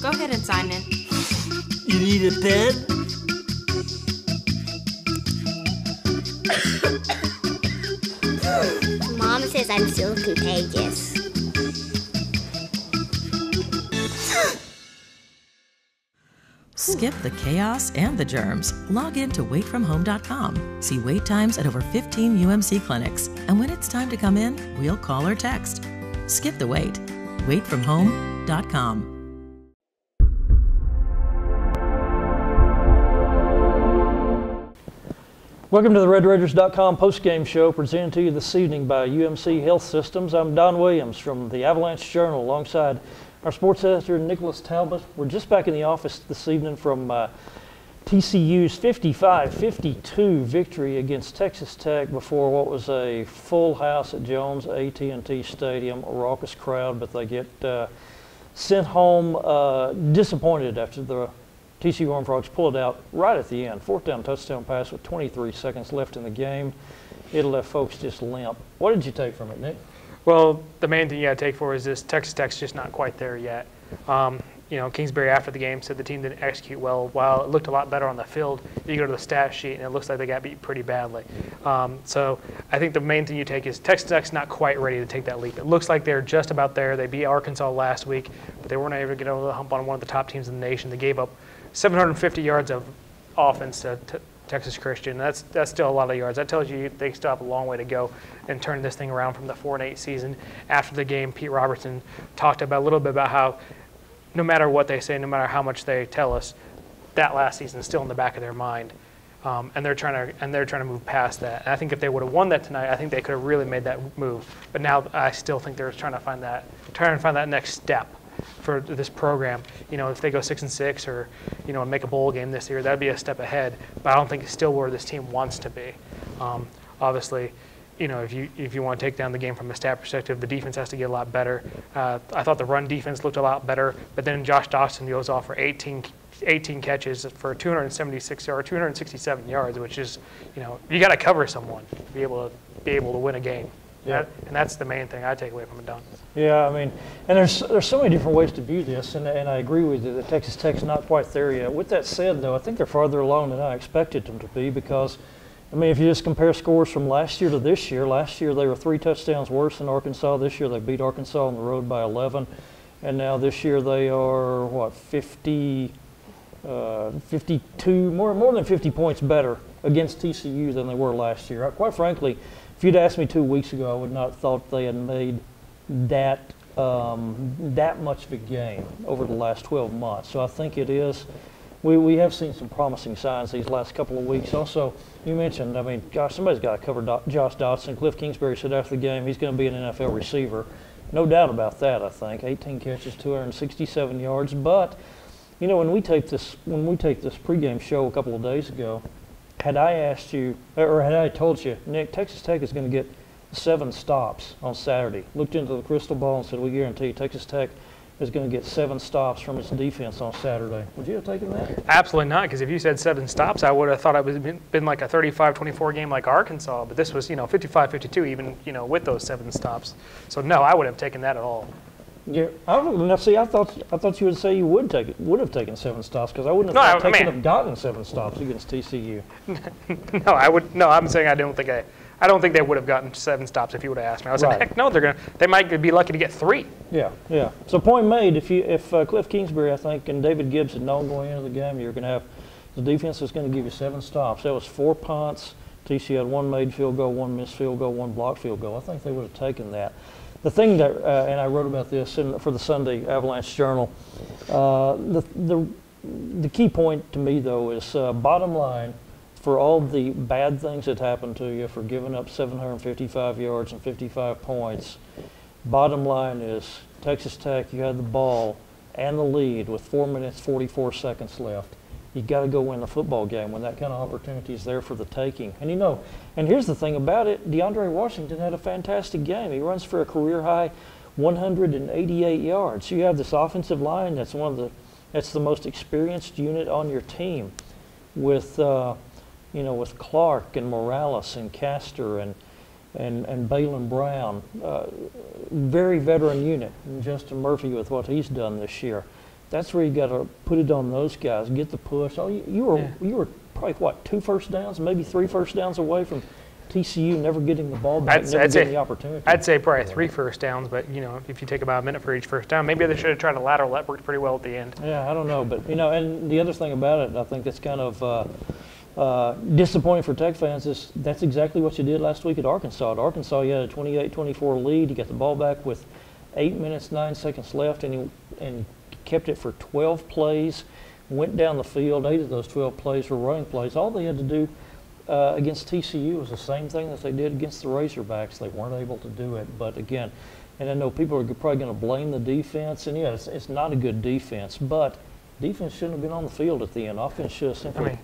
Go ahead and sign in. You need a pen? Mom says I'm so contagious. Skip the chaos and the germs. Log in to waitfromhome.com. See wait times at over 15 UMC clinics. And when it's time to come in, we'll call or text. Skip the wait. Waitfromhome.com. Welcome to the RedRaiders.com postgame show presented to you this evening by UMC Health Systems. I'm Don Williams from the Avalanche-Journal alongside our sports editor, Nicholas Talbot. We're just back in the office this evening from TCU's 55-52 victory against Texas Tech before what was a full house at Jones AT&T Stadium, a raucous crowd, but they get sent home disappointed after the TCU Horned Frogs pulled it out right at the end. Fourth down touchdown pass with 23 seconds left in the game. It left folks just limp. What did you take from it, Nick? Well, the main thing you got to take for is this: Texas Tech's just not quite there yet. You know, Kingsbury after the game said the team didn't execute well. While it looked a lot better on the field, you go to the stat sheet and it looks like they got beat pretty badly. So I think the main thing you take is Texas Tech's not quite ready to take that leap. It looks like they're just about there. They beat Arkansas last week, but they weren't able to get over the hump on one of the top teams in the nation. They gave up 750 yards of offense to Texas Christian. That's still a lot of yards. That tells you they still have a long way to go and turn this thing around from the 4-8 season. After the game, Pete Robertson talked a little bit about how no matter what they say, no matter how much they tell us, that last season is still in the back of their mind, and they're trying to move past that. And I think if they would have won that tonight, I think they could have really made that move. But now I still think they're trying to find that next step for this program. You know, if they go 6-6 or, you know, make a bowl game this year, that'd be a step ahead. But I don't think it's still where this team wants to be. Obviously, you know, if you want to take down the game from a stat perspective, the defense has to get a lot better. I thought the run defense looked a lot better, but then Josh Dawson goes off for 18 catches for 276 or 267 yards, which is, you know, you got to cover someone to be able to win a game. Yeah. And that's the main thing I take away from it, Don. Yeah, I mean, and there's so many different ways to view this, and I agree with you that Texas Tech's not quite there yet. With that said, though, I think they're farther along than I expected them to be because, I mean, if you just compare scores from last year to this year, last year they were 3 touchdowns worse than Arkansas. This year they beat Arkansas on the road by 11, and now this year they are, what, 52, more than 50 points better against TCU than they were last year. Quite frankly, if you'd asked me 2 weeks ago, I would not have thought they had made that much of a game over the last 12 months. So I think it is. We have seen some promising signs these last couple of weeks. Also, you mentioned, I mean, gosh, somebody's got to cover Josh Dodson. Cliff Kingsbury said after the game he's going to be an NFL receiver. No doubt about that, I think. 18 catches, 267 yards. But, you know, when we take this pregame show a couple of days ago, had I asked you, or had I told you, Nick, Texas Tech is going to get 7 stops on Saturday, looked into the crystal ball and said, we guarantee Texas Tech is going to get 7 stops from its defense on Saturday, would you have taken that? Absolutely not, because if you said 7 stops, I would have thought it would have been like a 35-24 game like Arkansas, but this was, you know, 55-52 even, you know, with those 7 stops. So no, I wouldn't have taken that at all. Yeah, I thought you would say you would have taken 7 stops because I wouldn't have have gotten 7 stops against TCU. No, I'm saying I don't think they would have gotten 7 stops if you would have asked me. I was like, heck no, they might be lucky to get 3. Yeah. So point made. If Cliff Kingsbury, I think, and David Gibbs had known going into the game, you're going to have the defense is going to give you 7 stops. That was 4 punts. TCU had 1 made field goal, 1 missed field goal, 1 blocked field goal. I think they would have taken that. The thing that, and I wrote about this for the Sunday Avalanche-Journal, the key point to me, though, is bottom line, for all the bad things that happened to you, for giving up 755 yards and 55 points, bottom line is Texas Tech, you had the ball and the lead with 4 minutes, 44 seconds left. You got to go win the football game when that kind of opportunity is there for the taking. And, you know, and here's the thing about it, DeAndre Washington had a fantastic game. He runs for a career-high 188 yards. You have this offensive line that's the most experienced unit on your team with, with Clark and Morales and Castor and Baylon Brown. Very veteran unit. And Justin Murphy with what he's done this year. That's where you got to put it on those guys. Get the push. Oh, you were probably what, 2 first downs, maybe 3 first downs away from TCU never getting the ball back, never getting the opportunity. I'd say probably 3 first downs, but if you take about a minute for each first down, maybe they should have tried a lateral. That worked pretty well at the end. Yeah, I don't know, but and the other thing about it, I think that's kind of disappointing for Tech fans is that's exactly what you did last week at Arkansas. At Arkansas, you had a 28-24 lead. You got the ball back with 8 minutes, 9 seconds left, and kept it for 12 plays. Went down the field. 8 of those 12 plays were running plays. All they had to do against TCU was the same thing that they did against the Razorbacks. They weren't able to do it. But again, and I know people are probably going to blame the defense, and yeah, it's not a good defense, but defense shouldn't have been on the field at the end. Offense should have simply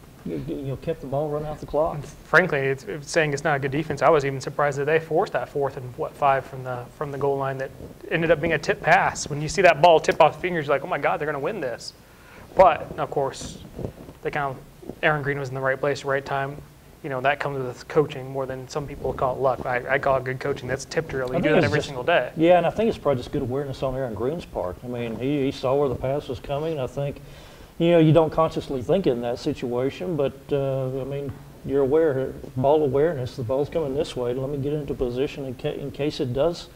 kept the ball, run out the clock. Frankly, it's saying it's not a good defense. I was even surprised that they forced that 4th and 5 from the goal line that ended up being a tip pass. When you see that ball tip off the fingers, you're like, oh my God, they're going to win this. But of course, Aaron Green was in the right place at the right time. That comes with coaching more than some people call it luck. I call it good coaching. That's tip drill. You do that every single day. Yeah, and I think it's probably just good awareness on Aaron Green's part. I mean, he saw where the pass was coming. I think, you don't consciously think in that situation, but I mean, you're aware, ball awareness. The ball's coming this way. Let me get into position in case it does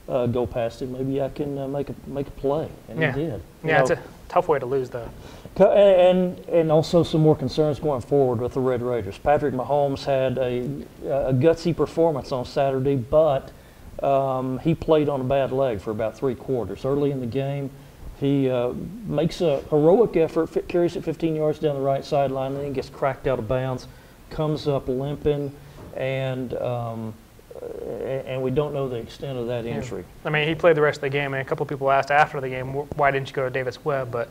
go past it. Maybe I can make a play, and he did. Yeah, it's a tough way to lose, though. And also some more concerns going forward with the Red Raiders. Patrick Mahomes had a gutsy performance on Saturday, but he played on a bad leg for about 3 quarters. Early in the game, he makes a heroic effort, carries it 15 yards down the right sideline, and then gets cracked out of bounds, comes up limping, and we don't know the extent of that injury. I mean, he played the rest of the game, and a couple people asked after the game, why didn't you go to Davis Webb? But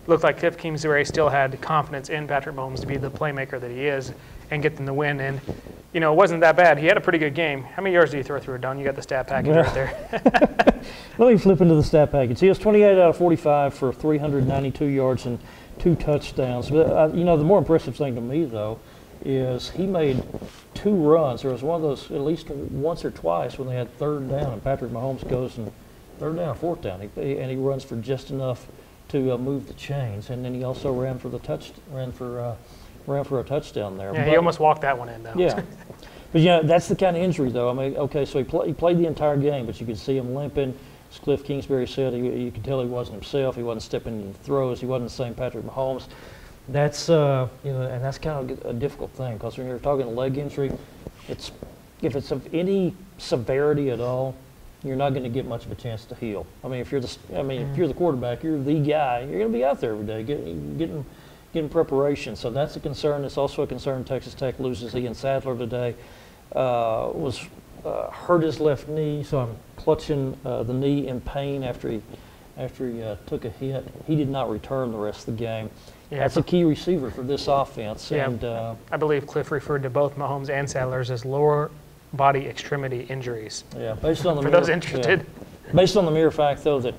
looked like Cliff Kingsbury still had confidence in Patrick Mahomes to be the playmaker that he is and get them the win. And, it wasn't that bad. He had a pretty good game. How many yards did he throw through it, Don? You got the stat package right there. Let me flip into the stat package. He was 28 out of 45 for 392 yards and 2 touchdowns. But, the more impressive thing to me, though, is he made 2 runs. There was one of those at least once or twice when they had 3rd down, and Patrick Mahomes goes and 3rd down or 4th down, and he runs for just enough to move the chains, and then he also ran for a touchdown there. Yeah, he almost walked that one in, though. Yeah, but that's the kind of injury, though. I mean, okay, so he played the entire game, but you could see him limping. As Cliff Kingsbury said, you could tell he wasn't himself. He wasn't stepping in throws. He wasn't the same Patrick Mahomes. That's and that's kind of a difficult thing, because when you're talking a leg injury, if it's of any severity at all, you're not going to get much of a chance to heal. I mean, if you're the quarterback, you're the guy. You're going to be out there every day getting preparation. So that's a concern. It's also a concern. Texas Tech loses Ian Sadler today. Hurt his left knee, so I'm clutching the knee in pain after he took a hit. He did not return the rest of the game. Yeah, that's a key receiver for this offense. Yeah, and I believe Cliff referred to both Mahomes and Sadler's as lower body extremity injuries. Yeah, based on the for those interested. Yeah. Based on the mere fact, though, that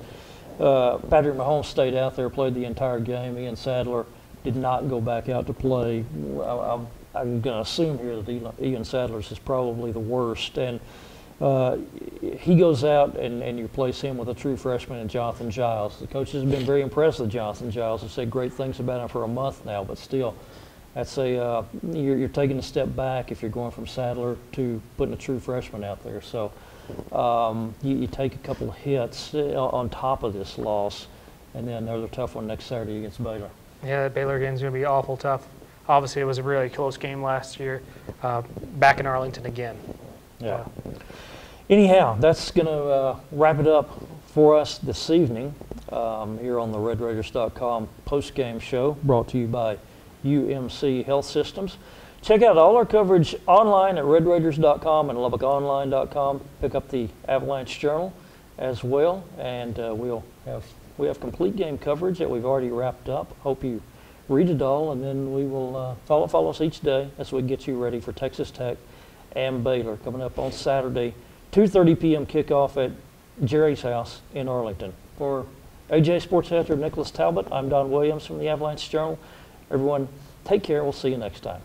Patrick Mahomes stayed out there, played the entire game. Ian Sadler did not go back out to play. I'm going to assume here that Ian Sadler's is probably the worst. And he goes out and you replace him with a true freshman in Jonathan Giles. The coaches have been very impressed with Jonathan Giles. Have said great things about him for a month now, but still, that's you're taking a step back if you're going from Sadler to putting a true freshman out there. So you take a couple of hits on top of this loss, and then another tough one next Saturday against Baylor. Yeah, that Baylor game is going to be awful tough. Obviously, it was a really close game last year. Back in Arlington again. Yeah. Anyhow, that's going to wrap it up for us this evening here on the RedRaiders.com post-game show, brought to you by UMC Health Systems. Check out all our coverage online at RedRaiders.com and LubbockOnline.com. Pick up the Avalanche-Journal as well, and we have complete game coverage that we've already wrapped up. Hope you read it all, and then we will follow us each day as we get you ready for Texas Tech and Baylor coming up on Saturday, 2:30 p.m. kickoff at Jerry's house in Arlington. For AJ Sports Editor Nicholas Talbot, I'm Don Williams from the Avalanche-Journal. Everyone, take care. We'll see you next time.